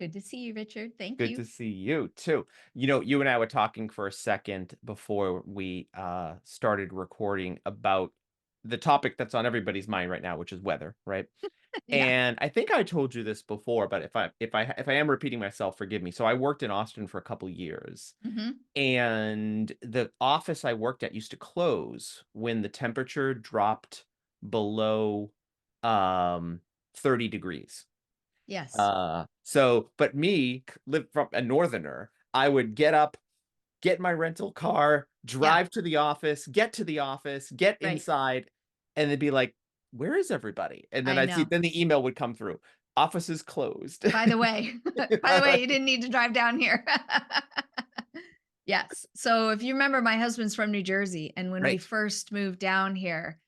Good to see you, Richard. Thank Good you. to see you too. You and I were talking for a second before we started recording about the topic that's on everybody's mind right now, which is weather, right? Yeah. And I think I told you this before, but if I am repeating myself, forgive me. So I worked in Austin for a couple years, Hmm. and the office I worked at used to close when the temperature dropped below um 30 degrees. Yes. But me, live from a northerner, I would get up, get my rental car, Yeah. drive to the office, get to the office, get Right. inside, and then be like, "Where is everybody?" And then I I'd see, know. then the email would come through. Office is closed. By the way, by the way, you didn't need to drive down here. Yes. So if you remember, my husband's from New Jersey, and when we Right. first moved down here,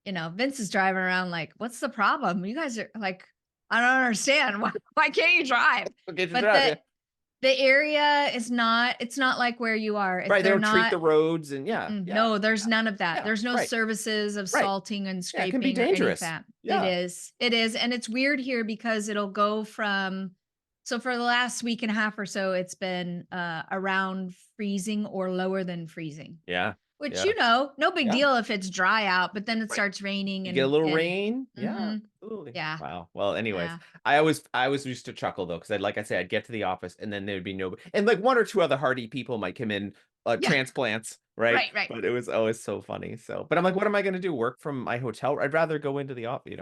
Vince is driving around like, "What's the problem? You guys are like, I don't understand. Why can't you drive?" Okay, to But drive, yeah. the area is not. It's not like where you are. Right, they They're don't treat not. the roads and yeah, Mm-mm, yeah, no, there's yeah, none of that. yeah, There's no right, services of right. salting and Yeah, it can be scraping or any of dangerous. that. It Yeah. is. It is. And it's weird here because it'll go from, so for the last week and a half or so, it's been around freezing or lower than freezing, Yeah. which, Yeah. no big Yeah. deal if it's dry out, but then it Right. starts raining You get a little and, rain? Yeah, hmm, absolutely. yeah, Wow. Well, anyways, yeah, I always used to chuckle though, because like I say, I'd get to the office and then there'd be no, and like one or two other hardy people might come in, yeah, transplants, right? right, right. But it was always so funny. So, but I'm like, what am I gonna do? Work from my hotel? I'd rather go into the office.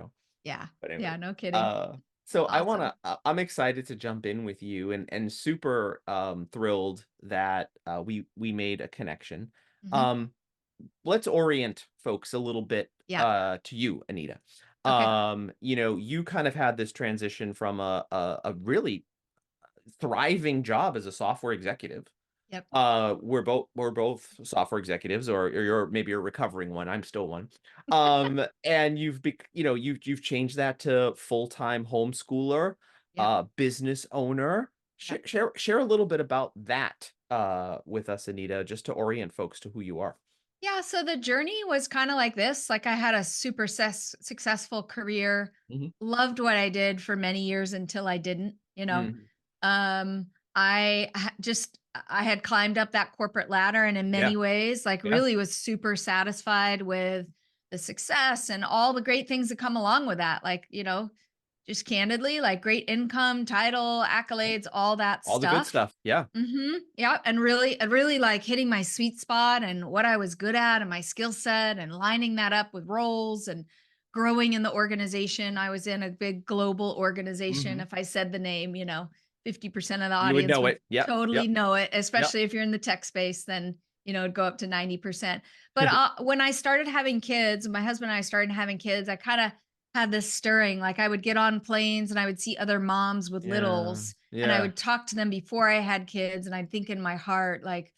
Yeah. But anyway, Yeah. No kidding. uh, That's so awesome. I'm excited to jump in with you and super thrilled that we made a connection. Hmm. Um, let's orient folks a little bit Yeah. to you, Anita. Okay. You kind of had this transition from a really thriving job as a software executive. Yep. We're both software executives, or maybe you're a recovering one. I'm still one. And you've changed that to full-time homeschooler, Yep. business owner. Yep. Share a little bit about that with us, Anita, just to orient folks to who you are. Yeah, so the journey was kind of like this. Like I had a super successful career, Mhm. loved what I did for many years until I didn't. Mhm. I had climbed up that corporate ladder and in Yeah. many ways like Yeah. really was super satisfied with the success and all the great things that come along with that. Like, just candidly, like great income, title, Yeah. accolades, all that All the good stuff. stuff. Yeah. Yeah, and really like hitting my sweet spot and what I was good at and my skill set and lining that up with roles and growing in the organization. I was in a big global organization. Mhm. If I said the name, 50% of the You would audience know would it. Yep. totally Yep. know it, Yep. especially if you're in the tech space, then, it'd go up to 90%. But when I started having kids, my husband and I started having kids, I kind of had this stirring. Like I would get on planes and I would see other moms with Yeah. littles and I Yeah. would talk to them before I had kids, and I'd think in my heart, like,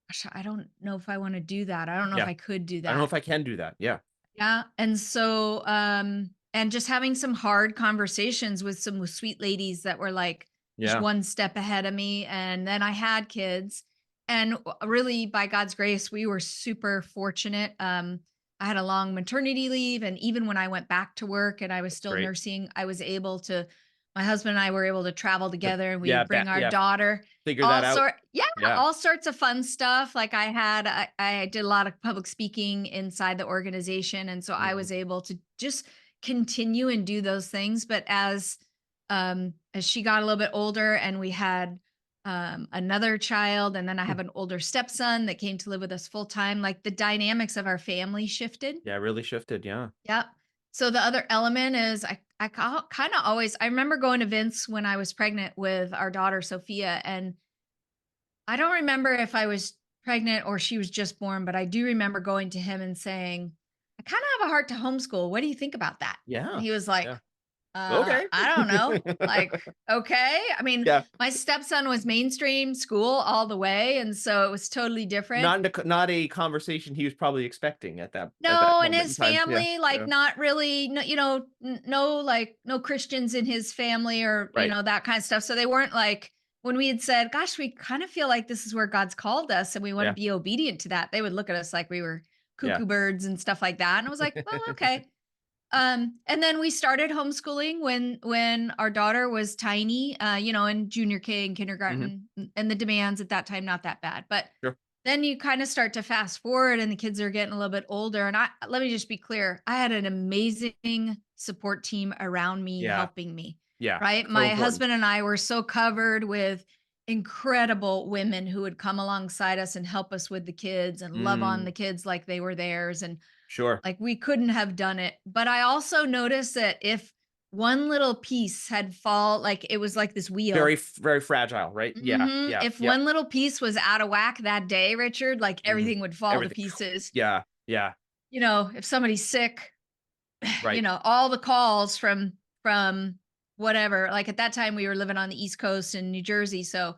"Gosh, I don't know if I wanna do that. I don't know if Yeah. I could do I don't know that." if I can do that. Yeah. Yeah, and so, and just having some hard conversations with some sweet ladies that were, like, just Yeah. one step ahead of me, and then I had kids, and really, by God's grace, we were super fortunate. I had a long maternity leave, and even when I went back to work and I was That's still great. nursing, I was able to my husband and I were able to travel together, and we Yeah. would bring our Yeah. daughter, Figure that out. yeah, Yeah. all sorts of fun stuff. Like I did a lot of public speaking inside the organization, and so I was Mhm. able to just continue and do those things. But as she got a little bit older, and we had another child, and then I Hmm. have an older stepson that came to live with us full time. Like the dynamics of our family shifted. Yeah, really shifted, yeah. Yep. So the other element is I kind of always I remember going to Vince when I was pregnant with our daughter Sophia, and I don't remember if I was pregnant or she was just born, but I do remember going to him and saying, "I kind of have a heart to homeschool. What do you think about that?" And Yeah, he was like, yeah. Okay. I don't know. Like, okay. I mean, Yeah, my stepson was mainstream school all the way, and so it was totally different. not a conversation he was probably expecting at that No, and moment in his time. Yeah, family, like, yeah. not really, no, no, like, no Christians in his family or, Right. that kind of stuff. So they weren't like, when we had said, gosh, we kind of feel like this is where God's called us and we want to Yeah, be obedient to that, they would look at us like we were yeah. cuckoo birds and stuff like that. And I was like, well, okay. And then we started homeschooling when our daughter was tiny, in junior K and Mhm. kindergarten, and the demands at that time not that bad. But Sure. then you kind of start to fast forward, and the kids are getting a little bit older. And I let me just be clear, I had an amazing support team around me Yeah. helping me. Yeah. Right, So my important. husband and I were so covered with incredible women who would come alongside us and help us with the kids and love on Mm, the kids like they were theirs. And sure. like, we couldn't have done it, but I also noticed that if one little piece had fall like, it was like this wheel. Very fragile, right? Yeah, yeah, If yep. one little piece was out of whack that day, Richard, like, Mhm. everything would fall to Everything. pieces. Yeah, yeah, If somebody's sick, right. all the calls from whatever, like, at that time, we were living on the East Coast in New Jersey, so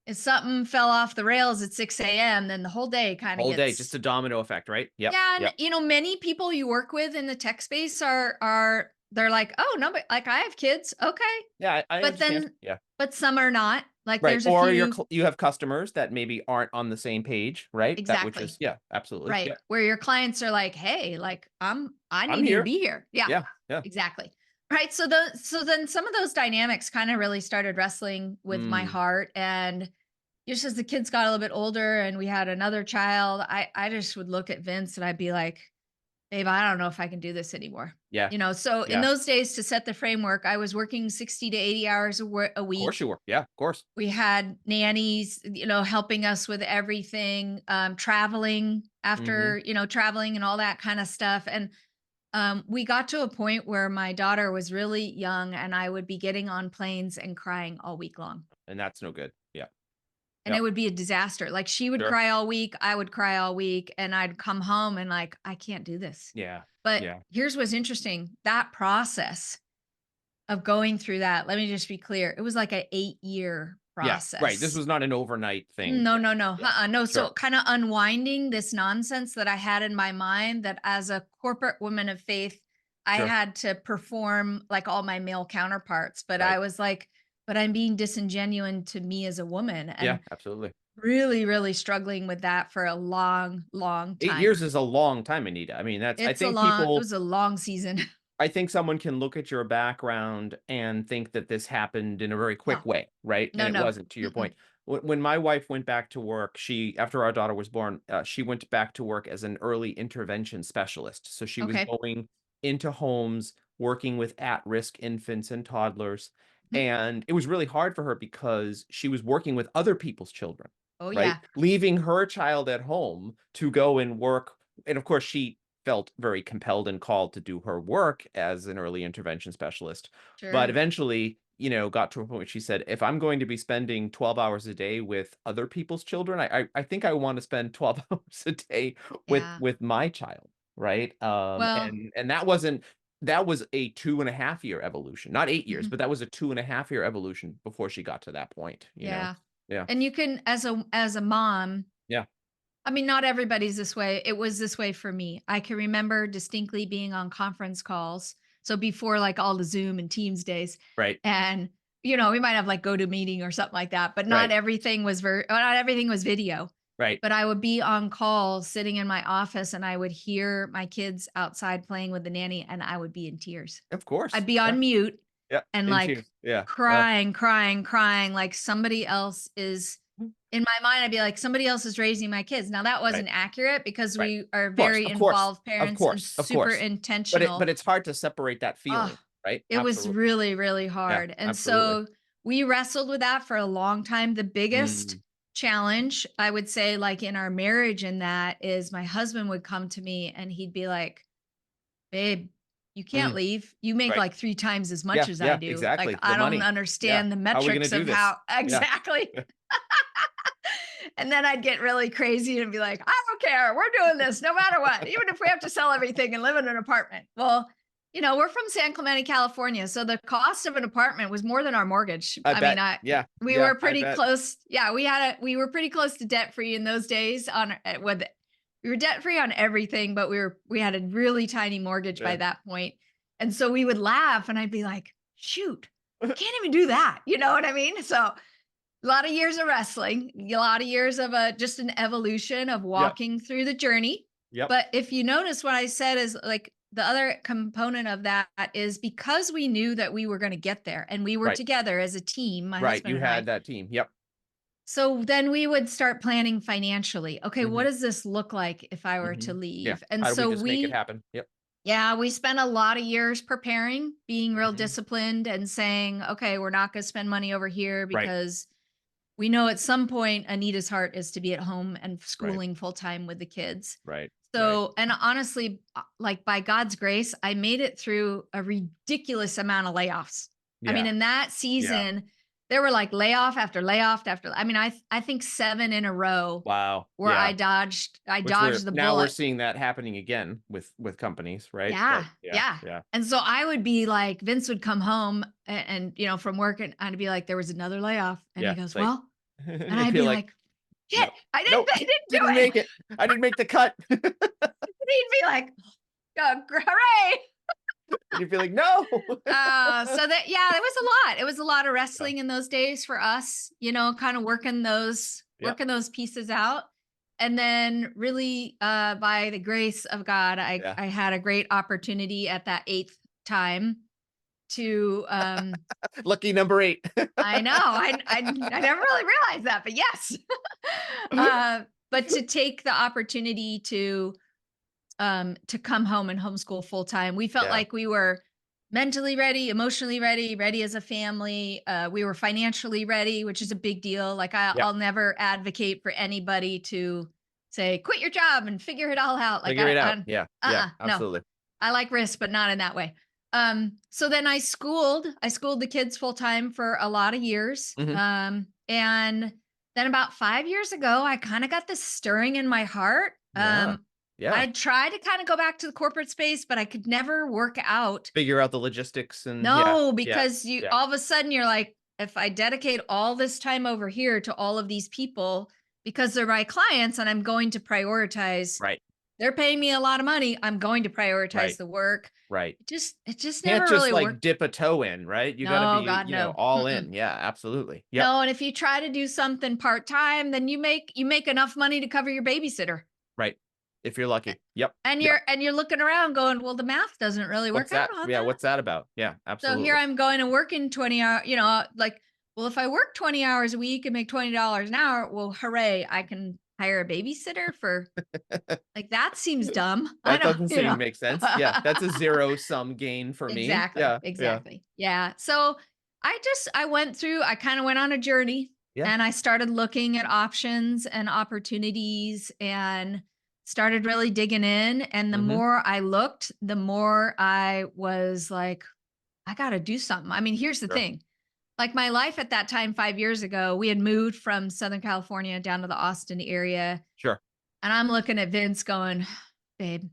if something fell off the rails at 6 a.m., then the whole day kinda Whole day, just gets. a domino effect, right? Yep, Yeah, and yep. many people you work with in the tech space are they're like, "Oh, no, but like I have kids." Okay. Yeah, I But understand. then Yeah. but some are not. Like Right, there's a or few. you have customers that maybe aren't on the same page, right? That which is Exactly. yeah, absolutely. Right. Yep. Where your clients are like, "Hey, like I I'm need you to here. be here." Yeah. Yeah, yeah. Exactly. Right. So then some of those dynamics kind of really started wrestling with my Mm, heart. And just as the kids got a little bit older and we had another child, I just would look at Vince and I'd be like, "Babe, I don't know if I can do this anymore." yeah, So in yeah. those days, to set the framework, I was working 60 to 80 hours a Of course week. you were. Yeah, of course. We had nannies, helping us with everything, traveling Mhm. after, traveling and all that kind of stuff. And we got to a point where my daughter was really young and I would be getting on planes and crying all week long. And that's no good. Yeah. And it Yep. would be a disaster. Like, she would Sure. cry all week, I would cry all week, and I'd come home and like, I can't do this. Yeah. But Yeah. here's what's interesting. That process of going through that, let me just be clear, it was like an 8-year Yeah. Right. This process. was not an overnight thing. No, Yeah. no, no, Yeah. no. So Sure. kind of unwinding this nonsense that I had in my mind, that as a corporate woman of faith, I Sure. had to perform like all my male counterparts. But I Right. was like, but I'm being disingenuine to me as a woman, Yeah, and absolutely. really, really struggling with that for a long, long 8 time. years is a long time, Anita. I mean, that's It was a long season. I think someone can look at your background and think that this happened in a very quick No, way, right? And no, it no. wasn't, to your Mm-mm. point. When my wife went back to work, after our daughter was born, she went back to work as an early intervention specialist. So she was Okay. going into homes, working with at-risk infants and toddlers. Mhm. And it was really hard for her because she was working with other people's children, Oh, right? yeah. Leaving her child at home to go and work. And of course, she felt very compelled and called to do her work as an early intervention specialist. But Sure. eventually, got to a point where she said, if I'm going to be spending 12 hours a day with other people's children, I think I want to spend 12 hours a day Yeah. with my child. Right. Well, And that was a 2.5 year evolution, not 8 years, mhm, but that was a 2.5 year evolution before she got to that point. yeah. Yeah. And you can, as a mom, Yeah. I mean, not everybody's this way. It was this way for me. I can remember distinctly being on conference calls. So before like all the Zoom and Teams days, Right. and we might have like go to meeting or something like that, but Right. not everything was video. Right. But I would be on call sitting in my office and I would hear my kids outside playing with the nanny and I would be in tears. Of I'd course. be Yeah. on mute Yeah. and In like tears. Yeah. crying, crying, crying, like somebody else is in my mind, I'd be like, somebody else is raising my kids. Now that Right. wasn't accurate because Right. we are Of course, very of course, involved of parents and course, of super course. But intentional. it's hard to separate that Oh, feeling, right? it was Absolutely. really, really Yeah, hard. And absolutely. so we wrestled with that for a long time. The biggest Mm, challenge, I would say, like in our marriage, in that is my husband would come to me and he'd be like, "Babe, you can't mm, leave. You make right. like 3 times as much Yeah, as I yeah, do. Like, exactly. The I don't money. Yeah. understand the How are we gonna metrics do of this? how." Yeah. Exactly. Yeah. And then I'd get really crazy and be like, "I don't care. We're doing this no matter what, even if we have to sell everything and live in an apartment." Well, we're from San Clemente, California, so the cost of an apartment was more than our mortgage. I I mean, bet. Yeah, we yeah, were I pretty bet. close. Yeah, we were pretty close to debt free in those days. We were debt free on everything, but we had a really tiny mortgage by Yeah. that point. And so we would laugh, and I'd be like, "Shoot, I can't even do that." You know what I mean? So a lot of years of wrestling, a lot of years of just an evolution of Yep, walking through the journey. yep. But if you notice what I said is like the other component of that is because we knew that we were going to get there and we were Right. together as a team, my Right. husband You and I. had that team. Yep. So then we would start planning financially. Okay, what Mhm. does this look like if I were to Mhm. Yeah. leave? And How do we so just make it happen? Yep. yeah, we spent a lot of years preparing, being real Mhm. disciplined and saying, okay, we're not going to spend money over here Right. because we know at some point Anita's heart is to be at home and Right. schooling full time with the kids. Right. Right. So, and honestly, like by God's grace, I made it through a ridiculous amount of layoffs. I mean, Yeah. in that Yeah. season, there were like layoff after layoff after, I mean, I think 7 in a row Wow. where Yeah. I Which we're dodged the now we're bullet. seeing that happening again with companies, right? Yeah, But yeah. yeah. Yeah. And so I would be like, Vince would come home from work, and I'd be like, there was another layoff. And he Yeah. goes, Like well, and it'd I'd be be like, like, shit, nope. I Nope. didn't do Didn't it. make it. I didn't make the cut. He'd be like, hooray. And you'd be like, no. So that, yeah, it was a lot. It was a lot of Yeah. wrestling in those days for us, kind of Yep. working those pieces out. And then really, by the grace of God, Yeah. I had a great opportunity at that eighth time to, Lucky number 8. I know. I never really realized that, but yes. But to take the opportunity to come home and homeschool full time. We felt Yeah. like we were mentally ready, emotionally ready, ready as a family. We were financially ready, which is a big deal. Like Yeah. I'll never advocate for anybody to say quit your job and figure it all out. Like Figure it out. I Yeah. Yeah. no. Absolutely. I like risk, but not in that way. So then I schooled the kids full time for a lot of years. Mhm. And then about 5 years ago, I kind of got this stirring in my heart. Yeah. Yeah. I tried to kind of go back to the corporate space, but I could never work out. Figure out the logistics and yeah. No, Yeah. because you Yeah. all of a sudden you're like, if I dedicate all this time over here to all of these people because they're my clients and I'm going to prioritize, Right. they're paying me a lot of money, I'm going to prioritize Right. the work. Right. It just Can't never just really like worked. dip a toe in, right? You gotta No, be, God, no. all Mm-mm. in. Yeah, absolutely. Yep. No, and if you try to do something part-time, then you make enough money to cover your babysitter. Right. If you're lucky. Yep. And Yep. you're looking around going, "Well, the math doesn't really work What's out that? on Yeah, that." what's that about? Yeah, So here absolutely. I'm going to work in 20 hour, like, well, if I work 20 hours a week and make $20 an hour, well, hooray, I can hire a babysitter for like that seems dumb. I That don't, doesn't seem to make sense. Yeah, that's a zero sum gain for me. Exactly, Yeah, yeah, exactly. Yeah. So I kind of went on a journey yeah. and I started looking at options and opportunities and started really digging in. And the Mhm. more I looked, the more I was like, I got to do something. I mean, here's the Sure, thing, like my life at that time, 5 years ago, we had moved from Southern California down to the Austin area. sure. And I'm looking at Vince going, babe,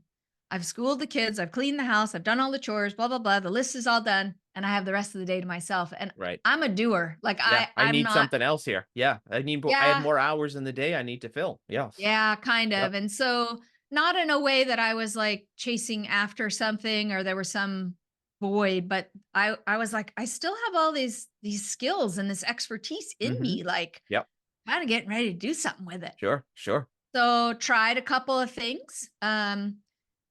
I've schooled the kids, I've cleaned the house, I've done all the chores, blah, blah, blah. The list is all done. And I have the rest of the day to myself. And Right. I'm a doer. Like Yeah, I I'm need not, something else here. Yeah, I have yeah, more hours in the day I need to fill. Yes. yeah, kind Yep. of. And so not in a way that I was like chasing after something or there was some void, but I was like, I still have all these skills and this expertise in Mhm. me. Like Yep. kind of getting ready to do something with it. Sure, sure. So tried a couple of things.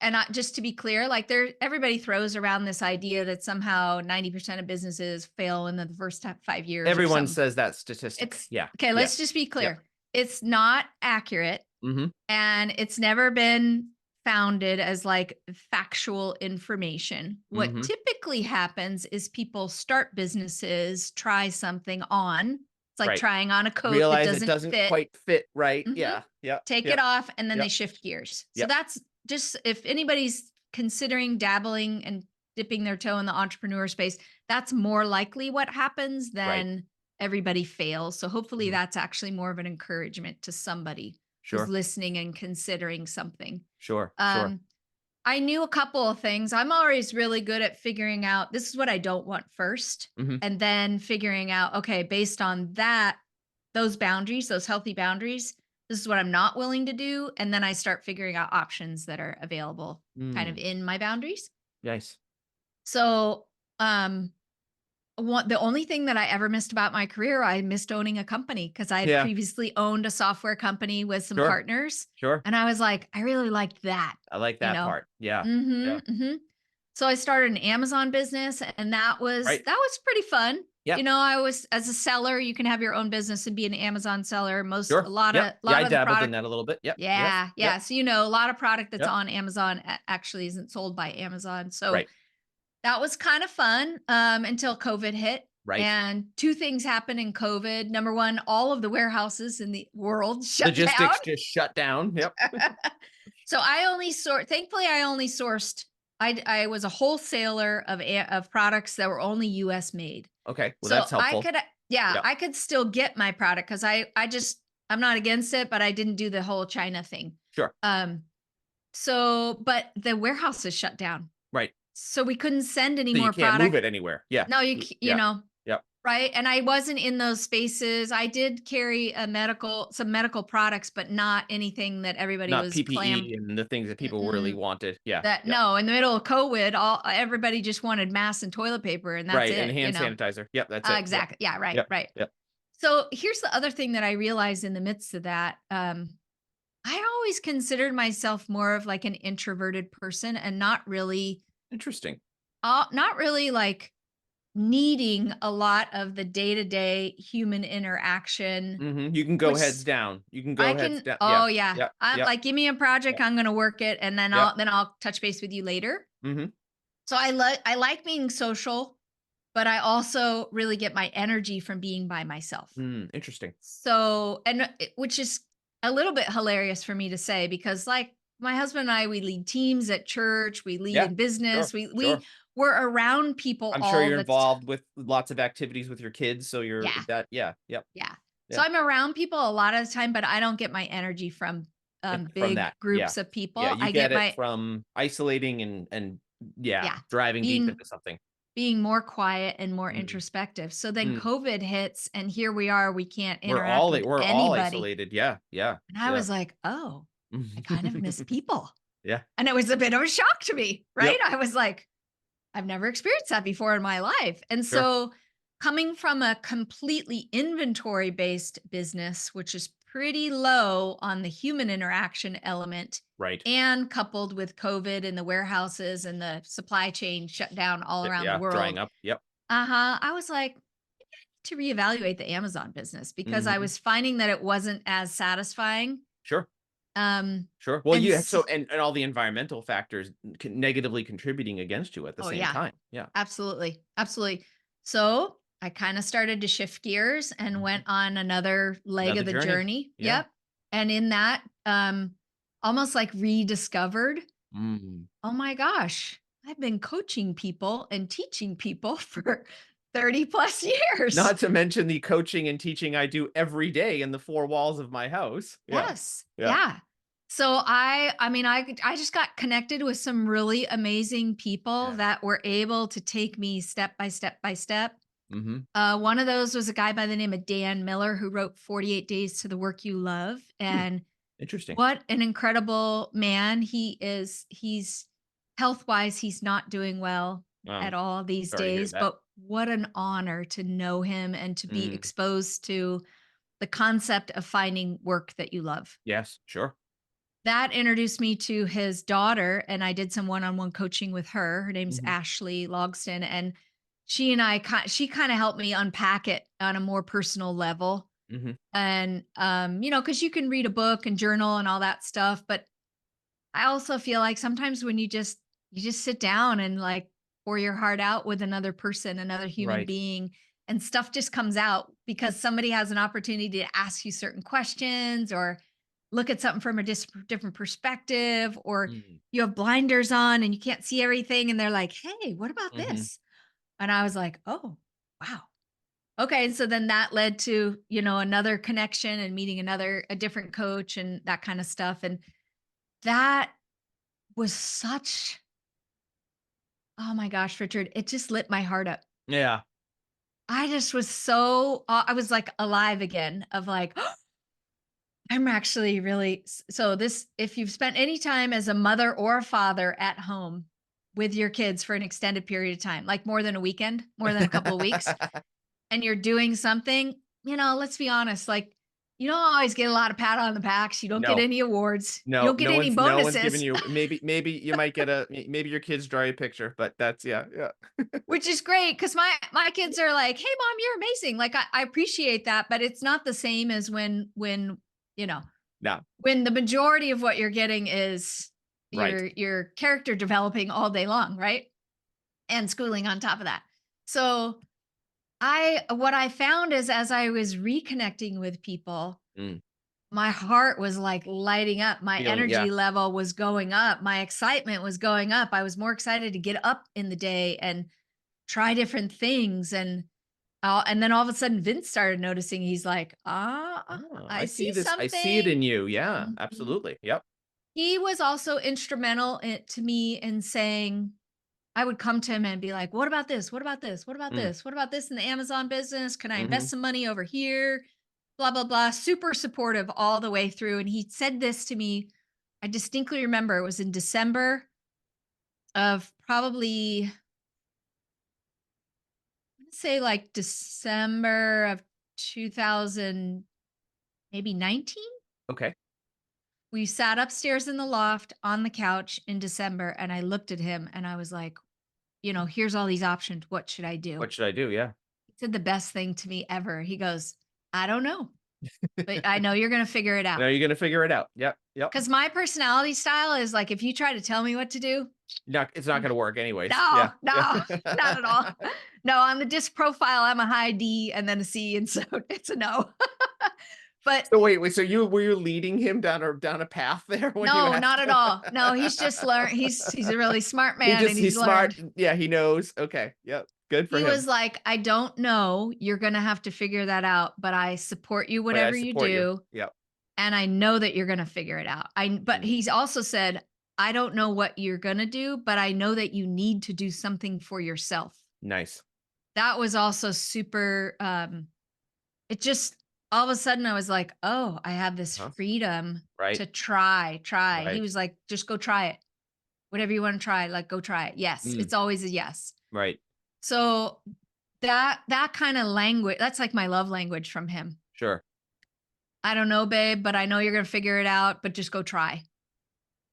And just to be clear, like everybody throws around this idea that somehow 90% of businesses fail in the first 5 years or Everyone something. says that statistic. It's Yeah, okay. yeah. Let's just be Yep. clear. It's not accurate Mhm. and it's never been founded as like factual information. What Mhm. typically happens is people start businesses, try something on. It's like Right. trying on a coat that Realize it doesn't doesn't fit. quite fit right. Mhm. Yeah. Yep. Take it Yep. off, and then they Yep. shift gears. So Yep. that's just if anybody's considering dabbling and dipping their toe in the entrepreneur space, that's more likely what happens Right. than everybody fails. So hopefully Mhm. that's actually more of an encouragement to somebody who's Sure. listening and considering something. Sure. Sure. Um, I knew a couple of things. I'm always really good at figuring out this is what I don't want first, Mhm. and then figuring out, okay, based on that, those boundaries, those healthy boundaries, this is what I'm not willing to do. And then I start figuring out options that are available kind of Mm. in my boundaries. Nice. So, um, The only thing that I ever missed about my career, I missed owning a company because I had Yeah, previously owned a software company with some sure, partners, sure. and I was like, I really liked that, I like you that know? part. Yeah, yeah, Mhm, mhm. So I started an Amazon business, and right. that was pretty fun. Yep, You know, I was as a seller, you can have your own business and be an Amazon seller. Most a sure. Yep. Yeah, lot I of the dabbled in product. that a little bit. Yep, yes, Yeah, yep, yeah. So you know, a lot of product that's yep. on Amazon actually isn't sold by Amazon. So Right, that was kind of fun until COVID hit. right. And two things happened in COVID. Number one, all of the warehouses in the world shut down. Logistics just shut down. Yep. So I only thankfully I only sourced I was a wholesaler of of products that were only US made. Okay, well, So that's I helpful. could yeah, Yep. I could still get my product cuz I just I'm not against it, but I didn't do the whole China thing. Sure. Um so but the warehouses shut down. Right. So we couldn't send any So you more can't move product. it anywhere. Yeah. No, you Yeah. know, Yep. right? And I wasn't in those spaces. I did carry some medical products, but not anything that everybody Not was PPE and the things that people really mm-mm. wanted. Yeah. That Yep. no, in the middle of COVID, all everybody just wanted masks and toilet paper, and that's Right, and it, you hand know? sanitizer. Yep, that's it. Yep. Exactly. Yeah, right, Yep. right. Yep. So here's the other thing that I realized in the midst of that. I always considered myself more of like an introverted person and Interesting. not really like needing a lot of the day-to-day human interaction, Mhm. You can go which heads down. You can I go heads can down. Yeah. oh yeah. Yep. I'm Yep. like, give me a project, Yep. I'm gonna work it, and Yep. then I'll touch base with you later. Mhm. So I like being social, but I also really get my energy from being by myself. Interesting. So, which is a little bit hilarious for me to say because like my husband and I, we lead teams at church, we lead Yeah. in Sure. business, Sure. we're around people I'm sure all you're the involved with lots of activities with your kids, so you're yeah, that yeah. Yep. yeah. So Yeah. I'm around people a lot of the time, but I don't get my energy from From big that. Yeah. groups of Yeah, people. you I get get it my from isolating and yeah, yeah, driving deep being into something. being more quiet and more Mm. introspective. So then Mm. COVID hits and here we are, we can't interact with We're all anybody. isolated. Yeah. Yeah. And I Yeah. was like, "Oh, I kind of miss people." Yeah. And it was a bit of a shock to me, right? Yep. I was like, I've never experienced that before in my life. And Sure. so coming from a completely inventory based business, which is pretty low on the human interaction element, Right. and coupled with COVID and the warehouses and the supply chain shut down all around the Yeah, drying world, up. Yep. I was like, to reevaluate the Amazon business because I Mhm. was finding that it wasn't as satisfying. Sure. Um, Sure. Well, and you so s- and all the environmental factors negatively contributing against you at the oh same yeah, time. Yeah. absolutely, absolutely. So I kind of started to shift gears and Mhm. went on another leg Another of the journey. journey. Yeah. Yep. And in that, almost like rediscovered, Mm. oh my gosh, I've been coaching people and teaching people for 30 plus years. Not to mention the coaching and teaching I do every day in the 4 walls of my house. Yeah. Yes. Yeah. Yeah. So I just got connected with some really amazing people Yeah. that were able to take me step by step by step. Mhm. One of those was a guy by the name of Dan Miller who wrote 48 Days to the Work You Love. Hmm. And Interesting. what an incredible man he is. He's health wise, he's not doing well at Um, all these sorry to hear days, that. but what an honor to know him and to be Mm. exposed to the concept of finding work that you love. Yes, sure. That introduced me to his daughter, and I did some one-on-one coaching with her. Her name's Mhm. Ashley Logston, and she kinda helped me unpack it on a more personal level. Mhm. And, because you can read a book and journal and all that stuff, but I also feel like sometimes when you just sit down and, like, pour your heart out with another person, another human Right. being, and stuff just comes out because somebody has an opportunity to ask you certain questions or look at something from a different perspective, or Mm. you have blinders on and you can't see everything and they're like, "Hey, what about Mhm. this?" And I was like, "Oh, wow." Okay, and so then that led to, another connection and meeting a different coach and that kind of stuff, and that was such oh my gosh, Richard, it just lit my heart up. Yeah. I just was so I was like alive again of like, I'm actually really so this if you've spent any time as a mother or a father at home, with your kids for an extended period of time, like more than a weekend, more than a couple of weeks, and you're doing something, let's be honest, like you don't always get a lot of pat on the backs. You don't get No. any awards. You No, don't get any no one's giving bonuses, you maybe you might get maybe your kids draw you a picture, but that's yeah, yeah. which is great because my kids are like, "Hey, mom, you're amazing." Like I appreciate that, but it's not the same as when you know No, when the majority of what you're getting is right. your character developing all day long, right? And schooling on top of that. So I what I found is as I was reconnecting with people, Mm, my heart was like lighting up. My feeling yeah, energy level was going up. My excitement was going up. I was more excited to get up in the day and try different things. And then all of a sudden Vince started noticing. He's like, oh, I see I see it in something. you, yeah, Mhm. absolutely, yep, He was also instrumental to me in saying, I would come to him and be like, "What about this? What about this? What about mm, this? What about this in the Amazon business? Can I invest mhm, some money over here?" Blah, blah, blah. Super supportive all the way through. And he said this to me. I distinctly remember it was in December of probably, let's say like December of 2000, maybe 19. okay, We sat upstairs in the loft on the couch in December. And I looked at him and I was like, here's all these options. What should I do? what should I do? Yeah. He said the best thing to me ever. He goes, I don't know, but I know you're going to figure it out. Now you're gonna figure it out, yep, yep. Because my personality style is like, if you try to tell me what to do, Not it's not mm, gonna work anyways, no, yeah, yeah. no, not at all. No, on the disc profile, I'm a high D and then a C. And so it's a no. But So wait, so you were you leading him down a path there when you no, asked not at him? all. No, he's just learned. He's a really smart man and he's He's smart, learned. yeah, he knows, okay, yep, good for He him. was like, I don't know. You're going to have to figure that out, but I support you, But I whatever you support you. do. Yep. And I know that you're gonna figure it out. But Mm, he's also said, "I don't know what you're gonna do, but I know that you need to do something for yourself." nice. That was also super, it just all of a sudden I was like, "Oh, I have this Uh-huh. freedom Right, to try." He right. was like, "Just go try it. Whatever you wanna try, like, go try it." Yes, Mm, it's always a yes. right. So that kinda language that's like my love language from him. Sure. "I don't know, babe, but I know you're gonna figure it out, but just go try."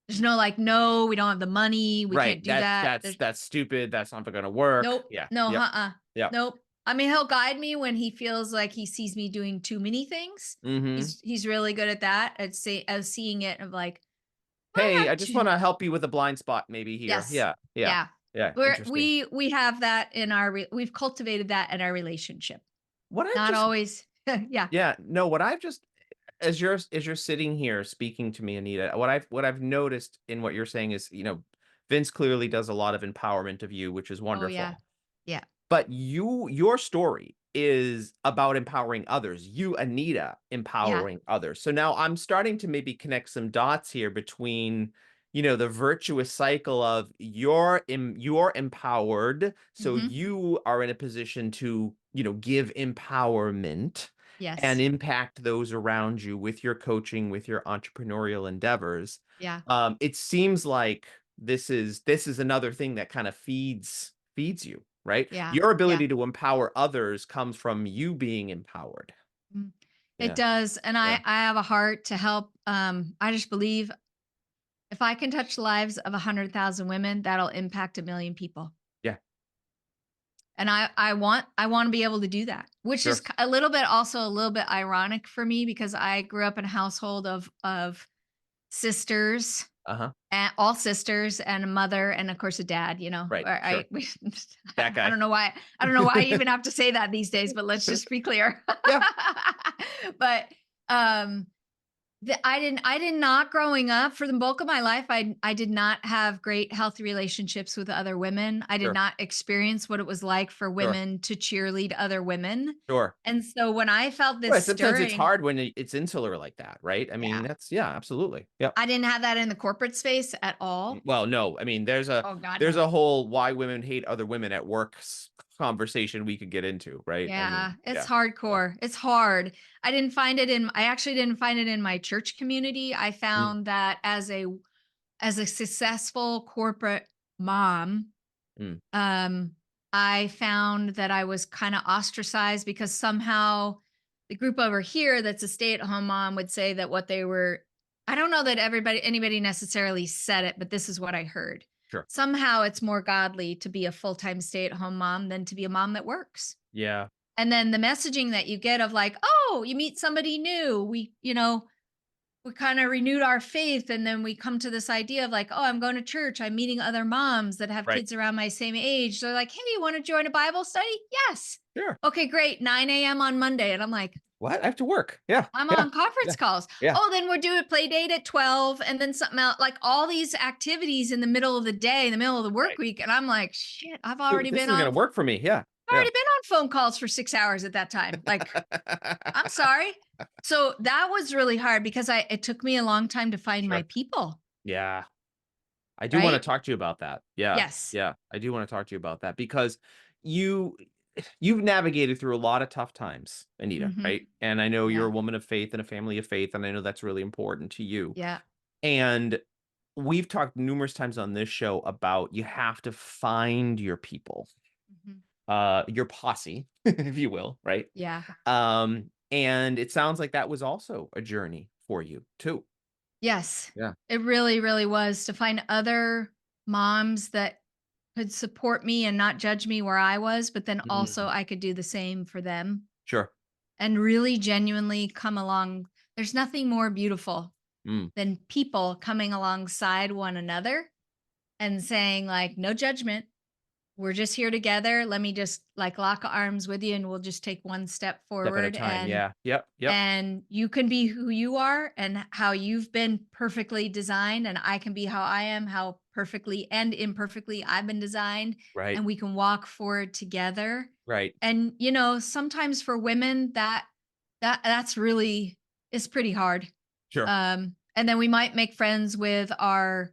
There's no like, "No, we don't have the money, we Right. can't do that." There's That's stupid. That's not gonna work. nope, Yeah. no, Yep. uh-uh, Yep. nope. I mean, he'll guide me when he feels like he sees me doing too many things. Mhm. He's really good at that, at seeing it of like, "I Hey, I have just to." wanna help you with a blind spot maybe here. Yes. Yeah. Yeah. Yeah. Yeah. We're Interesting. we have that in our we've cultivated that in our relationship. What I've Not just always yeah. yeah, no, what I've just as you're sitting here speaking to me, Anita, what I've noticed in what you're saying is, Vince clearly does a lot of empowerment of you, which is Oh, yeah. wonderful. Yeah. But your story is about empowering others. You, Anita, Yeah. empowering others. So now I'm starting to maybe connect some dots here between, the virtuous cycle of you're empowered, so Mhm. you are in a position to, give empowerment and Yes. impact those around you with your coaching, with your entrepreneurial endeavors. Yeah. It seems like this is another thing that kind of feeds you, right? Yeah. Your Yeah. ability to empower others comes from you being empowered. Mm. It Yeah, does, and yeah, I have a heart to help. I just believe if I can touch the lives of 100,000 women, that'll impact a million people. yeah, And I want to be able to do that, which is sure. a little bit also a little bit ironic for me because I grew up in a household of sisters Uh-huh. and all sisters and a mother and of course a dad, Right, where sure. That I guy. don't know why I don't know why I even have to say that these days, but let's just be clear. Yeah, But um I did not growing up for the bulk of my life. I did not have great healthy relationships with other women. I did sure, not experience what it was like for sure, women to cheerlead other women. sure. And so when I felt this Right, sometimes it's stirring, hard when it's insular like that, right? I mean, yeah, that's yeah, absolutely. Yep. I didn't have that in the corporate space at all. Well, no, I mean, Oh God, there's no. a whole why women hate other women at work conversation we could get into, right? I mean, Yeah, it's yeah, yeah. hardcore. It's hard. I actually didn't find it in my church community. I Mm, found that as a successful corporate mom, Mm, um, I found that I was kind of ostracized because somehow the group over here that's a stay-at-home mom would say that what they were I don't know that anybody necessarily said it, but this is what I heard. sure. Somehow it's more godly to be a full-time stay-at-home mom than to be a mom that works. Yeah. And then the messaging that you get of like, "Oh, you meet somebody new. We kind of renewed our faith and then we come to this idea of like, oh, I'm going to church. I'm meeting other moms that have Right. kids around my same age. They're like, hey, you want to join a Bible study? Yes. Sure. Okay, great. 9 a.m. on Monday. And I'm like, What? I have to work. Yeah. I'm Yeah. on conference Yeah. calls. Yeah. Oh, then we're doing a play date at 12 and then something else, like all these activities in the middle of the day, in the middle of the work Right. week. And I'm like, shit, Dude, this isn't gonna work for me. Yeah. I've Yeah. already been on phone calls for 6 hours at that time. Like, I'm sorry. So that was really hard because it took me a long time to find my Sure. people, Yeah. I do wanna right? talk to you about that. Yeah. Yes. Yeah. I do wanna talk to you about that because you you've navigated through a lot of tough times, Anita, Mhm. right? And I know you're Yeah. a woman of faith and a family of faith, and I know that's really important to you. Yeah. And we've talked numerous times on this show about you have to find your people, Mhm. your posse, if you will, right? Yeah. And it sounds like that was also a journey for you too. Yes. Yeah. It really, really was to find other moms that could support me and not judge me where I was, but then also Mm, I could do the same for them sure. and really genuinely come along. There's nothing more beautiful Mm, than people coming alongside one another and saying, like, no judgment. We're just here together. Let me just like lock arms with you and we'll just take one step step at a forward time. Yeah. Yep. Yep. and you can be who you are and how you've been perfectly designed and I can be how I am, how perfectly and imperfectly I've been designed Right. and we can walk forward together. Right. And sometimes for women that's really is pretty hard. Sure. And then we might make friends with our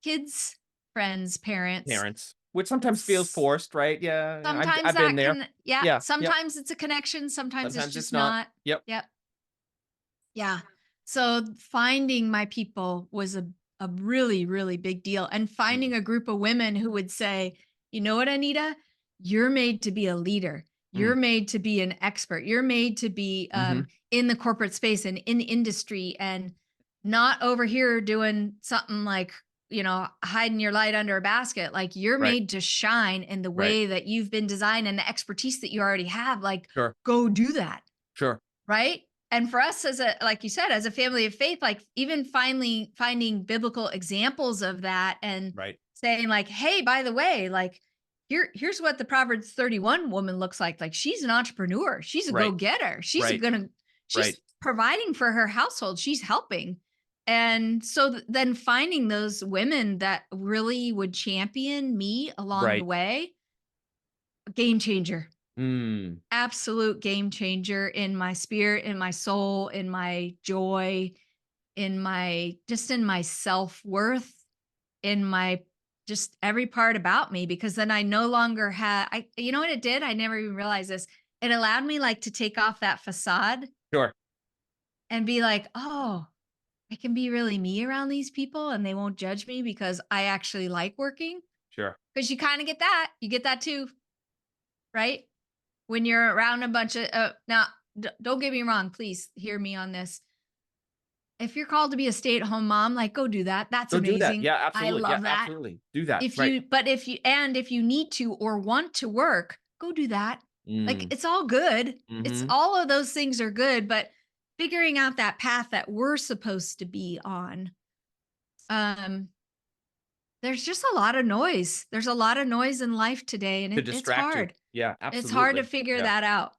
kids' friends' parents. Parents, which sometimes feels forced, right? Yeah. Yeah. Sometimes I've been that there. can yeah, Yeah. Yep. sometimes it's a connection, sometimes it's Sometimes it's just not. not. Yep. Yep. Yeah. So finding my people was a really, really big deal. And Mm, finding a group of women who would say, you know what, Anita? You're made to be a leader. mm, You're made to be an expert. You're made to be mhm. in the corporate space and in industry and not over here doing something like, hiding your light under a basket. Like you're Right. made to shine in the Right. way that you've been designed and the expertise that you already have. Like, Sure. go do that. Sure. Right? And for us as a like you said, as a family of faith, like even finally finding biblical examples of that and Right. saying like, "Hey, by the way, like here's what the Proverbs 31 woman looks like. Like she's an entrepreneur. She's a Right. go-getter. Right. She's Right. providing for her household. She's helping." And so then finding those women that really would champion me along the Right. way, game changer. Mm, Absolute game changer in my spirit, in my soul, in my joy, in my self-worth, in my just every part about me because then I no longer had I you know what it did? I never even realized this. It allowed me like to take off that facade sure. and be like, "Oh, I can be really me around these people and they won't judge me because I actually like working." Sure. Because you kind of get that. You get that too, right? When you're around a bunch of now don't get me wrong, please hear me on this. If you're called to be a stay-at-home mom, like go do that. That's Go do that. amazing. Yeah, I absolutely. Yeah, love that. absolutely. Do that. If Right. you but if you need to or want to work, go do that. Like Mm, it's all good. It's mhm. all of those things are good, but figuring out that path that we're supposed to be on. Um there's just a lot of noise. There's a lot of noise in life today and To it's distract you. hard. Yeah, It's hard to absolutely. figure Yeah. that out.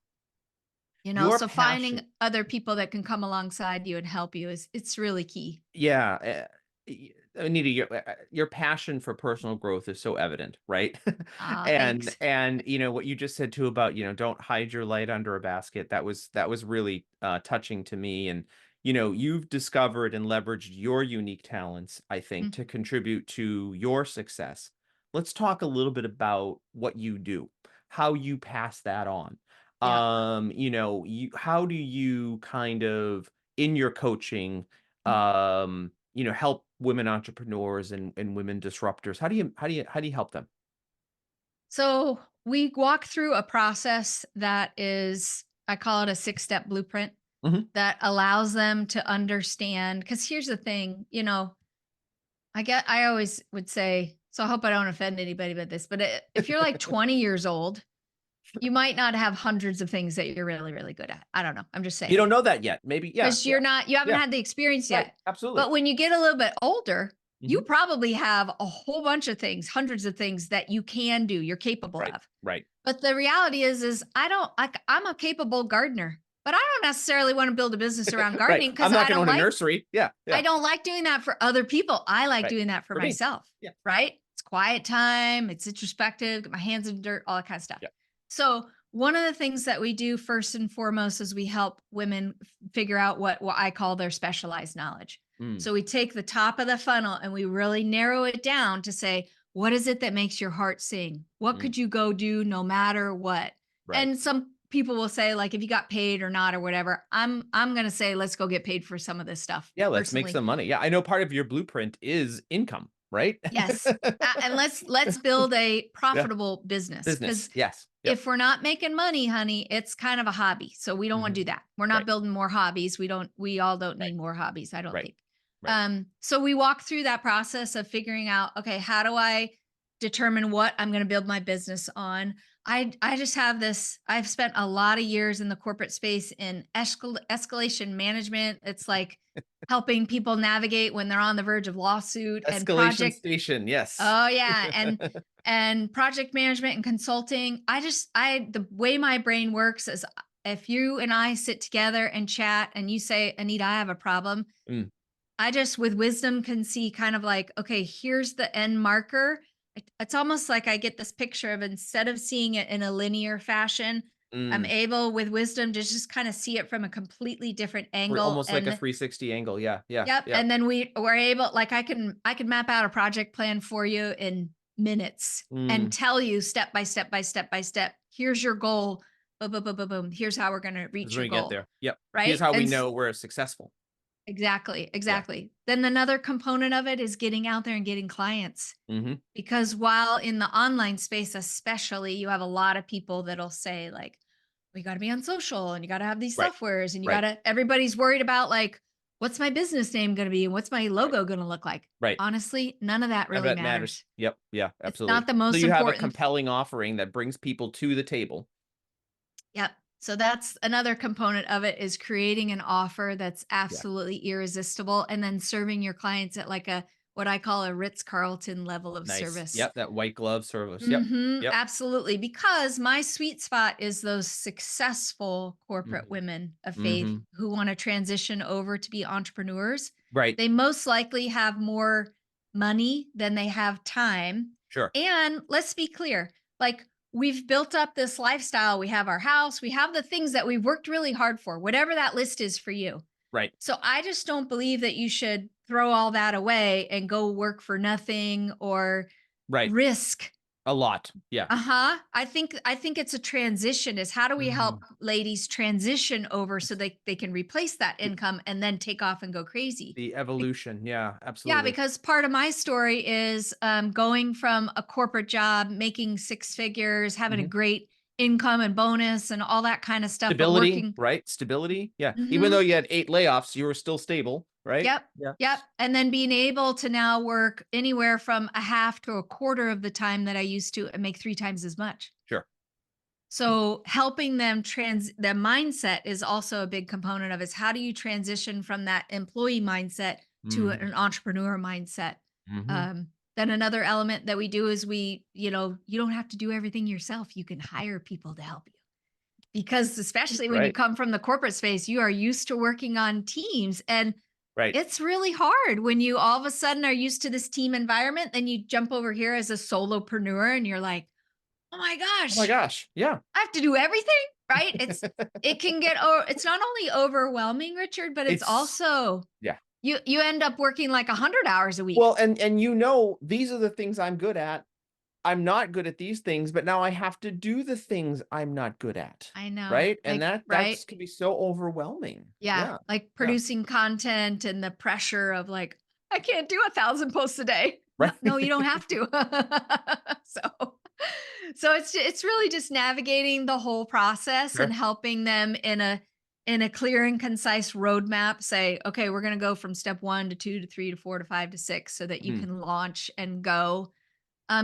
Your So finding passion. other people that can come alongside you and help you is it's really key. Yeah, Anita, your passion for personal growth is so evident, right? Ah, And thanks. what you just said too about, don't hide your light under a basket. That was really touching to me. And you've discovered and leveraged your unique talents, I think, Mm, to contribute to your success. Let's talk a little bit about what you do, how you pass that on. yeah. How do you kind of in your coaching Mm, help women entrepreneurs and women disruptors? How do you help them? So we walk through a process that is, I call it a 6-step blueprint Mhm. that allows them to understand. Because here's the thing, I always would say, so I hope I don't offend anybody about this, but if you're like 20 years old, you might not have hundreds of things that you're really, really good at. I don't know. I'm just You saying. don't know that yet. Maybe, yeah, Because yeah, you haven't yeah, had the experience right, yet. absolutely. But when you get a little bit older, you Mhm. probably have a whole bunch of things, hundreds of things that you can do, you're capable Right, of. right, But the reality is I don't like I'm a capable gardener, but I don't necessarily want to build a business around right. gardening because I'm not gonna own a nursery. Yeah, I yeah, don't like doing that for other people. I like right. doing that for For me. myself, Yeah, right? It's quiet time, it's introspective, get my hands in dirt, all that kind of stuff. yeah. So, one of the things that we do first and foremost is we help women figure out what I call their specialized knowledge. Mm, So, we take the top of the funnel and we really narrow it down to say, what is it that makes your heart sing? What mm, could you go do no matter what? right. And some people will say like if you got paid or not or whatever. I'm going to say let's go get paid for some of this stuff Yeah, let's make personally. some money. Yeah, I know part of your blueprint is income, right? Yes. And let's build a Yeah, profitable business business. cuz Yes. Yep. if we're not making money, honey, it's kind of a hobby. So we don't want to Mhm. do that. We're not Right, building more hobbies. We all don't right, need more hobbies, I don't right, think. right. So we walk through that process of figuring out, okay, how do I determine what I'm going to build my business on? I just have this. I've spent a lot of years in the corporate space in escalation management. It's like helping people navigate when they're on the verge of lawsuit and Escalation station, yes. oh yeah, and project management and consulting. The way my brain works is if you and I sit together and chat and you say, Anita, I have a problem, Mm, I just with wisdom can see kind of like, okay, here's the end marker. It's almost like I get this picture of instead of seeing it in a linear fashion, I'm mm. able with wisdom to just kind of see it from a completely different angle. Almost like a 360 angle. Yeah, yeah, Yep, yeah. and then we're able like I can map out a project plan for you in minutes and Mm. tell you step by step by step by step. Here's your goal. Boom, boom, boom, boom, boom. Here's how we're going to Is reach when your we get goal. there. Yep. Here's Right? how we know we're successful. Exactly, Yeah. exactly. Then another component of it is getting out there and getting clients. Mhm. Because while in the online space, especially, you have a lot of people that'll say, like, we got to be on social and you got to have these Right, softwares and right, everybody's worried about, like, what's my business name going to be and what's my right, logo going to look like? right. Honestly, none of that None of really that matters. matters. Yep, yeah, It's absolutely. not the So most you have a important. compelling offering that brings people to the table. Yep. So that's another component of it is creating an offer that's Yeah. absolutely irresistible and then serving your clients at like a what I call a Ritz-Carlton level of Nice. service. Yep, that white glove service. Yep, Mhm, yep. absolutely, because my sweet spot is those successful corporate Mhm, women of faith mhm. who wanna transition over to be entrepreneurs. Right, They most likely have more money than they have time, sure. and let's be clear, like, we've built up this lifestyle, we have our house, we have the things that we've worked really hard for, whatever that list is for you. Right, So I just don't believe that you should throw all that away and go work for nothing or right. risk. A lot. Yeah. Uh-huh. I think it's a transition is how do we help Mhm. ladies transition over so they can replace that The income and then take off and go crazy. the Be- evolution. Yeah, Yeah, absolutely. because part of my story is going from a corporate job, making six figures, having a Mhm. great income and bonus and all that kind of stuff, but Stability, working. right? Stability. Yeah. Even though Mhm. you had 8 layoffs, you were still stable, right? Yep. Yeah. Yep. And then being able to now work anywhere from a half to a quarter of the time that I used to and make three times as much. Sure. So helping them their mindset is also a big component of is how do you transition from that employee mindset to Mhm. an entrepreneur mindset? Mhm. Um, then another element that we do is you don't have to do everything yourself. You can hire people to help you. Because especially when you Right. come from the corporate space, you are used to working on teams and Right. it's really hard when you all of a sudden are used to this team environment, then you jump over here as a solopreneur and you're like, "Oh my Oh my gosh, gosh. Yeah. I have to do everything?" Right? It can get it's not only overwhelming, Richard, but it's It's also yeah. you end up working like 100 hours a week. Well, and these are the things I'm good at. I'm not good at these things, but now I have to do the things I'm not good at. I know. Right? And Like, right? that's can be so overwhelming. Yeah, Yeah. like Yeah. producing content and the pressure of like, I can't do 1,000 posts a day. No, Right. no, you don't have to. So, it's really just navigating the whole process and Sure. helping them in a clear and concise roadmap. Say, okay, we're going to go from step 1 to 2 to 3 to 4 to 5 to 6, so that you Mhm. can launch and go.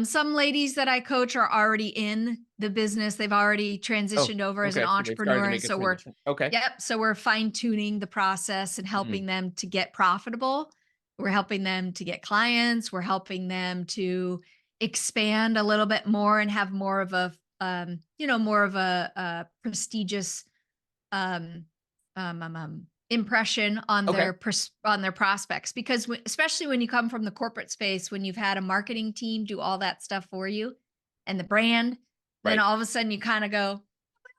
Some ladies that I coach are already in the business. They've already Oh, transitioned over as an okay, so they've started to entrepreneur. And make a so transition. Okay. we're fine tuning the process and Mhm. helping them to get profitable. We're helping them to get clients. We're helping them to expand a little bit more and have more of a, more of a prestigious um, impression on Okay. on their prospects. Because especially when you come from the corporate space, when you've had a marketing team do all that stuff for you and the brand, then Right. all of a sudden you kind of go,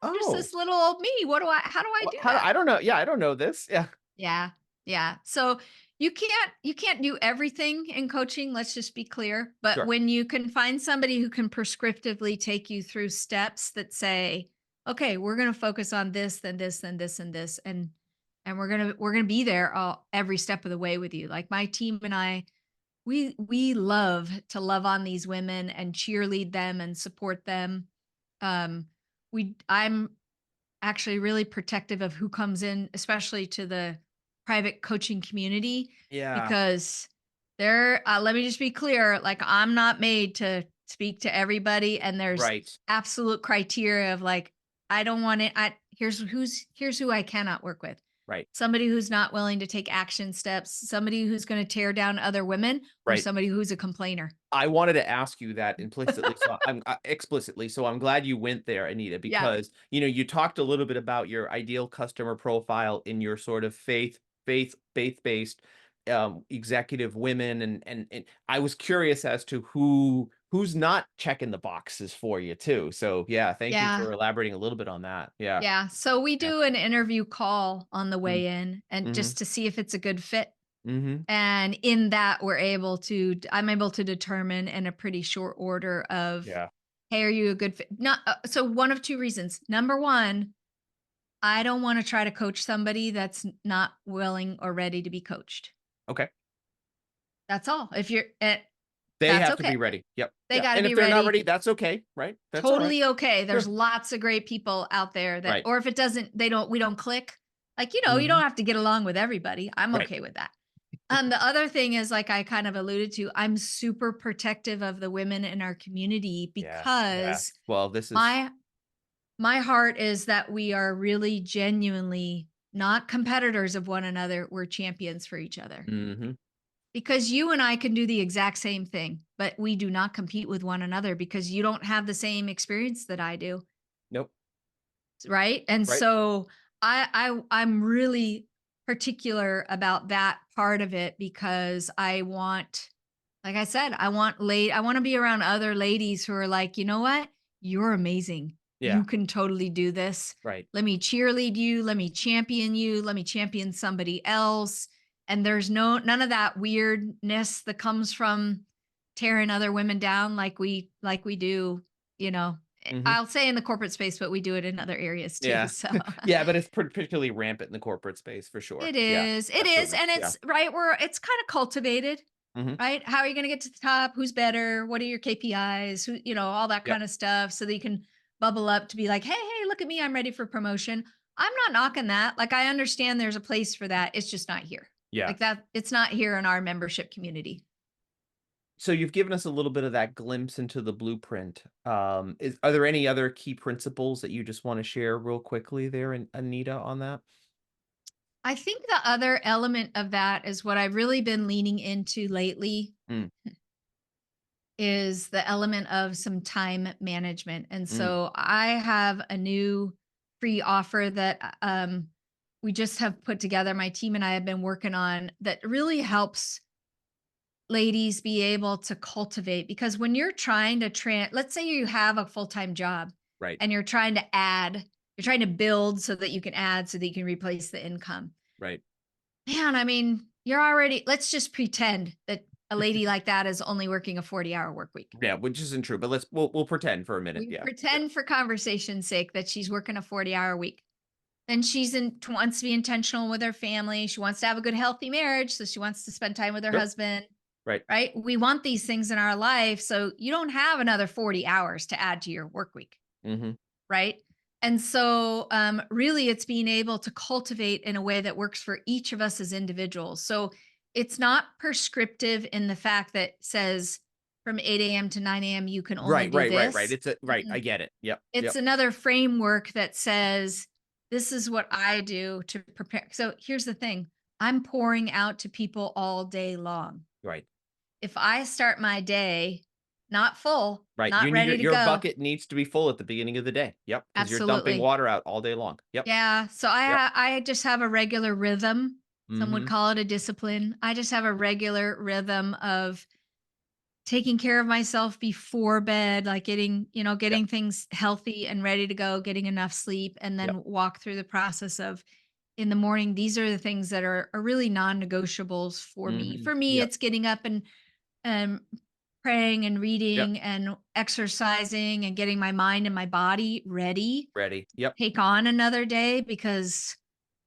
"There's Oh, this little old me. What do I? How do I well, do how that?" I don't know. Yeah, I don't know this. Yeah. Yeah. Yeah. So you can't do everything in coaching, let's just be clear, but Sure. when you can find somebody who can prescriptively take you through steps that say, "Okay, we're going to focus on this, then this, then this and this and we're going to be there all every step of the way with you." Like my team and I, we love to love on these women and cheerlead them and support them. Um I'm actually really protective of who comes in, especially to the private coaching community, Yeah. because let me just be clear, like I'm not made to speak to everybody. And there's Right. absolute criteria of like, I don't want it. Here's who I cannot work with. Right. Somebody who's not willing to take action steps, somebody who's going to tear down other women, or Right. somebody who's a complainer. I wanted to ask you that implicitly, so I'm explicitly, so I'm glad you went there, Anita, Yeah. because, you talked a little bit about your ideal customer profile in your sort of faith-based, executive women, and I was curious as to who's not checking the boxes for you too. So, yeah, thank you Yeah. for elaborating a little bit on that. Yeah. Yeah. So we Yeah. do an interview call on the Mm. way in and Mhm. just to see if it's a good fit. Mhm. And in that, I'm able to determine in a pretty short order of, Yeah. hey, are you a good fit? Not, so one of two reasons. Number one, I don't want to try to coach somebody that's not willing or ready to be coached. Okay. That's all. They That's have to okay. be ready. Yep. They Yeah, got to and be if they're not ready. ready, that's okay, right? That's alright. Totally okay. There's Sure. lots of great people out there that, Right. or if it doesn't, we don't click. Like, you don't Mhm. have to get along with everybody. I'm Right. okay with that. The other thing is, like I kind of alluded to, I'm super protective of the women in our community Yeah, yeah. because Well, this is my my heart is that we are really genuinely not competitors of one another. We're champions for each other. mhm. Because you and I can do the exact same thing, but we do not compete with one another because you don't have the same experience that I do. Nope. Right? And Right. so I'm really particular about that part of it because I want, like I said, I want to be around other ladies who are like, "You know what? You're amazing. Yeah. You can totally do this. Right. Let me cheerlead you, let me champion you, let me champion somebody else." And there's none of that weirdness that comes from tearing other women down like we do, you know, Mhm. I'll say in the corporate space, but we do it in other areas too. Yeah. So Yeah, but it's particularly rampant in the corporate space for sure. Yeah, it is, absolutely. and Yeah. it's right where it's kind of cultivated, Mhm. right? How are you going to get to the top? Who's better? What are your KPIs? Who, all that Yep. kind of stuff, so that you can bubble up to be like, hey, look at me, I'm ready for promotion. I'm not knocking that. Like I understand there's a place for that. It's just not here. Yeah. Like that, it's not here in our membership community. So you've given us a little bit of that glimpse into the blueprint. Are there any other key principles that you just wanna share real quickly there, Anita, on that? I think the other element of that is what I've really been leaning into lately Mm, is the element of some time management. And mm, so I have a new free offer that we just have put together. My team and I have been working on that really helps ladies be able to cultivate, because when you're trying to let's say you have a full-time job right, and you're trying to build so that you can add so that you can replace the income. right. Man, I mean, let's just pretend that a lady like that is only working a 40-hour work week. Yeah, which isn't true, but we'll pretend for a minute. We Yeah, yeah. pretend for conversation's sake that she's working a 40-hour week. and wants to be intentional with her family. She wants to have a good, healthy marriage. So she wants to spend time with her Sure. husband, Right. right? We want these things in our life. So you don't have another 40 hours to add to your work week, Mhm. right? And so, really, it's being able to cultivate in a way that works for each of us as individuals. So it's not prescriptive in the fact that says from 8 a.m. to 9 a.m., you can only Right, do right, right, right. this. It's a right, I Mm-mm. get it. Yep, It's yep. another framework that says, this is what I do to prepare. So here's the thing, I'm pouring out to people all day long. Right, If I start my day not full, right. not You need ready to your go, bucket needs to be full at the beginning of the day. Yep, because 'cause you're dumping absolutely. water out all day long. Yep, Yeah. So yep. I just have a regular rhythm. Some would Mhm. call it a discipline. I just have a regular rhythm of taking care of myself before bed, like Yep, getting things healthy and ready to go, getting enough sleep, and yep. then walk through the process of in the morning. These are the things that are really non-negotiables for me. Mhm. For me, Yep, it's getting up and um, praying and yep. reading and exercising and getting my mind and my body ready Ready. Yep. take on another day because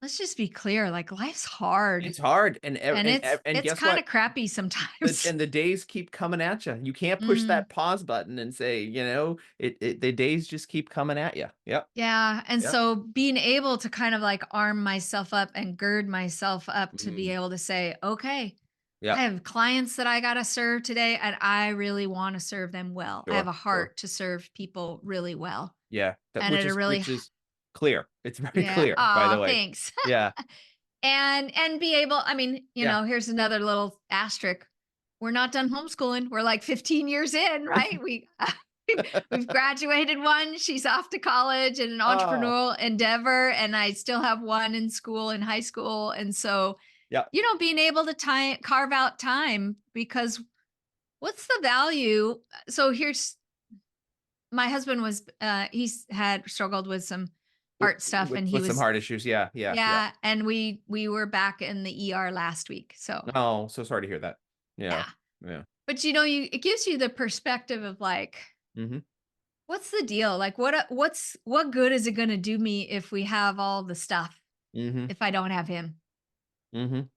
let's just be clear, like life's hard It's hard, and and it's guess kind of what? crappy The sometimes. and the days keep coming at you. You can't push Mm, that pause button and say, the days just keep coming at you. Yep, yeah. And yep. so being able to kind of like arm myself up and gird myself up to be Mm, able to say, okay, I yep. have clients that I got to serve today and I really want to serve them well. I have Sure, a sure. heart to serve people really well. Yeah, that And which at a is really, clear. It's very yeah. clear, by Oh, the way. thanks. Yeah, And be able, I mean, yeah. here's another little asterisk. We're not done homeschooling. We're like 15 years in, right? We've graduated one. She's off to college in an Oh, entrepreneurial endeavor, and I still have one in school in high school. And so, yeah. being able to carve out time because what's the value? So here's my husband was he's had struggled with some heart stuff and he With some was heart issues. Yeah, yeah, yeah. yeah, and we were back in the ER last week. So, Oh, so sorry to hear that. Yeah, yeah. yeah. But it gives you the perspective of like Mhm, what's the deal? Like what good is it going to do me if we have all the stuff mhm, if I don't have him? mhm.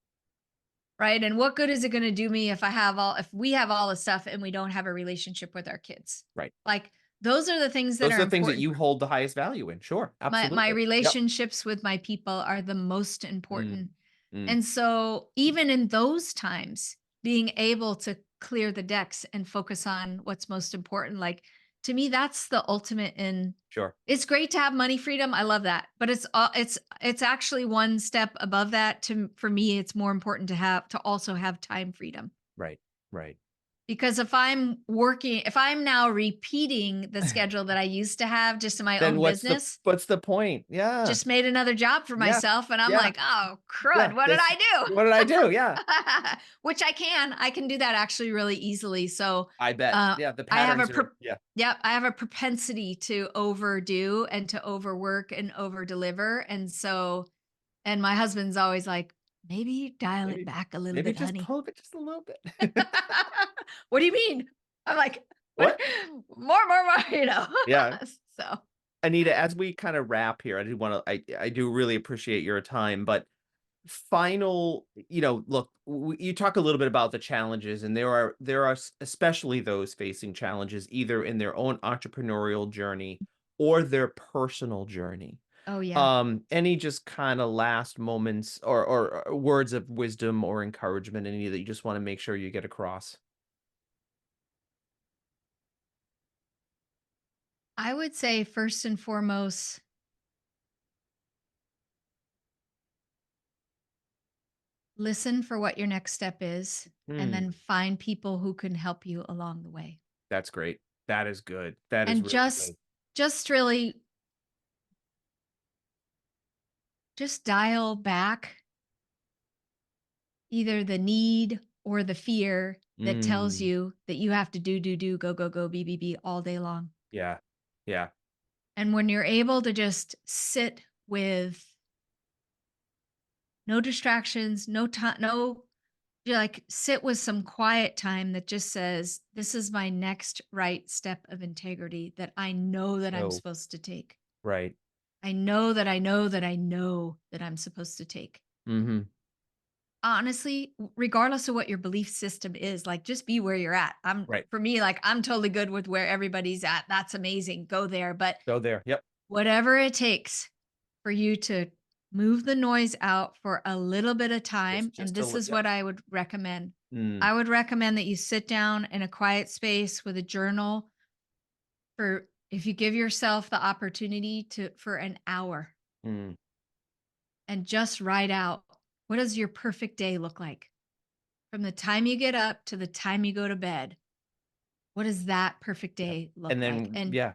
Right? And what good is it going to do me if we have all the stuff and we don't have a relationship with our kids? Right. Like those are the things that Those are are the things that important. you hold the highest value in. Sure, My absolutely. Yep. relationships with my people are the most Mm, important. mm. And so even in those times, being able to clear the decks and focus on what's most important, like to me, that's the ultimate in Sure. it's great to have money freedom. I love that. But it's actually one step above that for me, it's more important to also have time freedom. Right, right. Because if I'm now repeating the schedule that I used to have just in my Then own business, what's the point? Yeah, just made another job for yeah, myself, and I'm yeah, like, "Oh, yeah. crud, what did This I what did I do? Yeah. do?" Which I can do that actually really easily. So, I bet. uh, Yeah, the I have a patterns are yeah. yep, I have a propensity to overdo and to overwork and overdeliver, and my husband's always like, "Maybe dial it Maybe back a little maybe bit, just honey." pull it just a little bit. What do you mean? I'm like, "What? What? More, Yeah. So, Anita, as we kind of wrap here, I do really appreciate your time, but final, look, you talk a little bit about the challenges, and there are especially those facing challenges either in their own entrepreneurial journey or their personal journey. oh, yeah. Any just kind of last moments or words of wisdom or encouragement, any that you just want to make sure you get across? I would say first and foremost, listen for what your next step is and Hmm, then find people who can help you along the way. that's great. That is good. That is And really good. just really just dial back either the need or the fear that tells Mm, you that you have to do, go, be all day long. yeah, yeah. And when you're able to just sit with no distractions, no time, no you like sit with some quiet time that just says, this is my next right step of integrity that I know that I'm So supposed to take. right. I know that I know that I know that I'm supposed to take. Mhm. Honestly, regardless of what your belief system is, like just be where you're at. Right. For me, like I'm totally good with where everybody's at. That's amazing. Go there. But Go there. Yep. whatever it takes for you to move the noise out for a little bit of time, and Just a this li is yep. what I would recommend. Mm, I would recommend that you sit down in a quiet space with a journal for if you give yourself the opportunity to for an hour mm. and just write out what does your perfect day look like? From the time you get up to the time you go to bed, what does that perfect Yep. day And look like? then And yeah.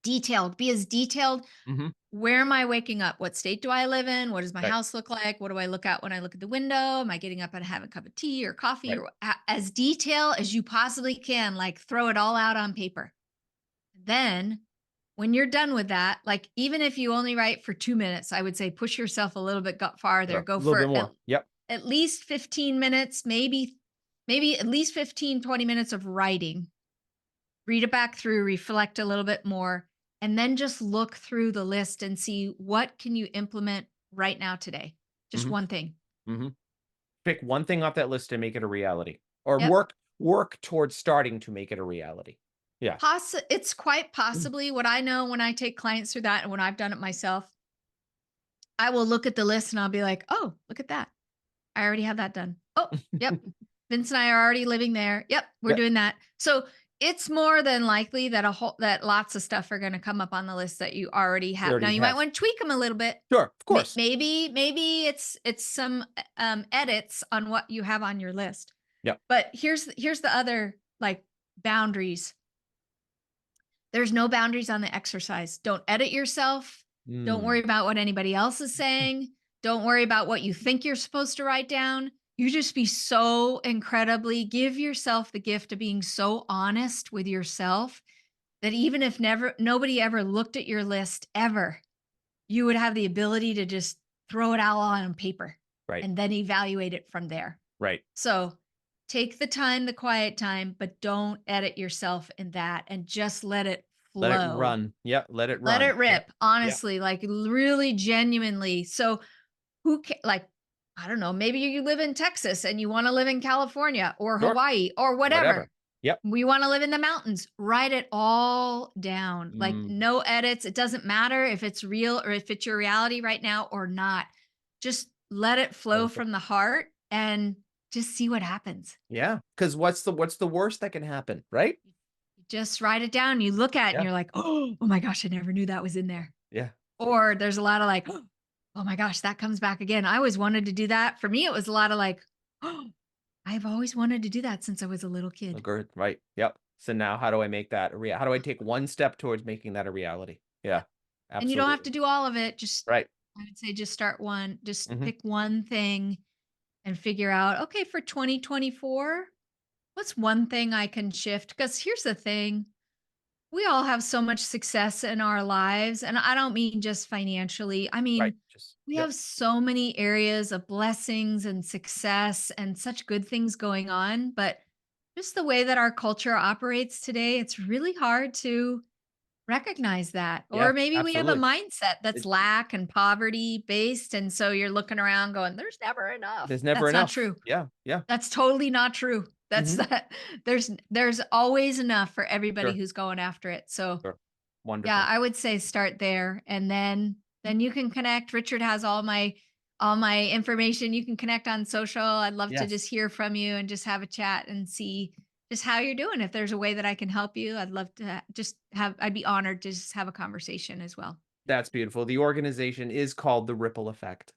detailed, be as detailed. Mhm. Where am I waking up? What state do I live in? What does my Right. house look like? What do I look at when I look at the window? Am I getting up and having a cup of tea or coffee Right. or as detailed as you possibly can, like throw it all out on paper. Then when you're done with that, like even if you only write for 2 minutes, I would say push yourself a little bit farther, Sure. go A little bit for more. Yep. at least 15 minutes, maybe at least 15, 20 minutes of writing. Read it back through, reflect a little bit more, and then just look through the list and see what can you implement right now today. Just Mhm. one thing. Mhm. Pick one thing off that list and make it a reality, or Yep. work towards starting to make it a reality. Yeah. It's quite Mm. possibly what I know when I take clients through that and when I've done it myself. I will look at the list and I'll be like, "Oh, look at that. I already have that done. Oh, yep. Vince and I are already living there. Yep, we're Yep. doing that." So it's more than likely that that lots of stuff are going to come up on the list that you already You have. Now already you might have. want to tweak them a little bit. Sure, of course. Maybe it's some edits on what you have on your list. Yep. But here's the other like boundaries. There's no boundaries on the exercise. Don't edit yourself. Don't Mm. worry about what anybody else is saying. Don't worry about what you think you're supposed to write down. You just be so incredibly give yourself the gift of being so honest with yourself that even if never nobody ever looked at your list ever, you would have the ability to just throw it all on paper Right. and then evaluate it from there. Right. So take the time, the quiet time, but don't edit yourself in that and just let it Let it flow. run. Yep, let it Let run. it Yep. rip, Yep. honestly, like really genuinely. So like, I don't know, maybe you live in Texas and you want to live in California or Sure. Hawaii or Whatever. whatever. Yep. We want to live in the mountains. Write it all down. Like Mm. no edits. It doesn't matter if it's real or if it's your reality right now or not. Just let it Let flow it go. from the heart and just see what happens. Yeah. Because what's the worst that can happen, right? You just write it down. You look at it and Yeah. you're like, oh my gosh, I never knew that was in there. Yeah. Or there's a lot of like, oh my gosh, that comes back again. I always wanted to do that. For me, it was a lot of like, oh, I've always wanted to do that since I was a little kid. Agreed. Right. Yep. So now how do I make that a how do I take one step towards making that a reality? Yeah. Yep. And you don't have to Absolutely. do all of it. Just, Right. I would say, just start one, just Mhm. pick one thing and figure out, okay, for 2024, what's one thing I can shift? Because here's the thing, we all have so much success in our lives. And I don't mean just financially, I Right. mean, Just we yep. have so many areas of blessings and success and such good things going on. But just the way that our culture operates today, it's really hard to recognize that. Yeah. Or maybe we have a Absolutely. mindset that's It lack and poverty based. And so you're looking around going, there's never enough. there's never That's not enough. true. Yeah. Yeah. That's totally not true. That's Mhm. that there's always enough for everybody Sure. who's going after it. So Sure. yeah, Wonderful. I would say start there and then you can connect. Richard has all my information. You can connect on social. I'd love to Yes. just hear from you and just have a chat and see just how you're doing. If there's a way that I can help you, I'd love to just have I'd be honored to just have a conversation as well. That's beautiful. The organization is called The Ripple Effect,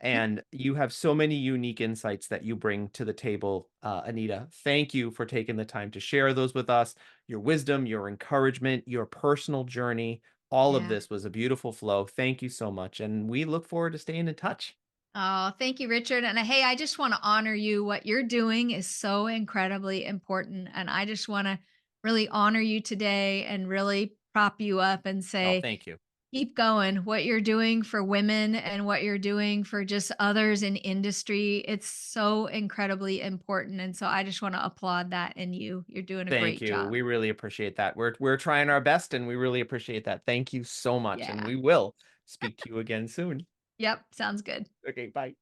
Mhm. and you have so many unique insights that you bring to the table, Anita. Thank you for taking the time to share those with us. Your wisdom, your encouragement, your personal journey, all of Yeah. this was a beautiful flow. Thank you so much, and we look forward to staying in touch. Oh, thank you, Richard. And hey, I just want to honor you. What you're doing is so incredibly important. And I just want to really honor you today and really prop you up and Oh, say, thank you. Keep going. What you're doing for women and what you're doing for just others in industry, it's so incredibly important. And so I just want to applaud that in you. You're doing a Thank great you. job. We really appreciate that. We're trying our best and we really appreciate that. Thank you so much. And Yeah. we will speak to you again soon. Yep. Sounds good. Okay, bye.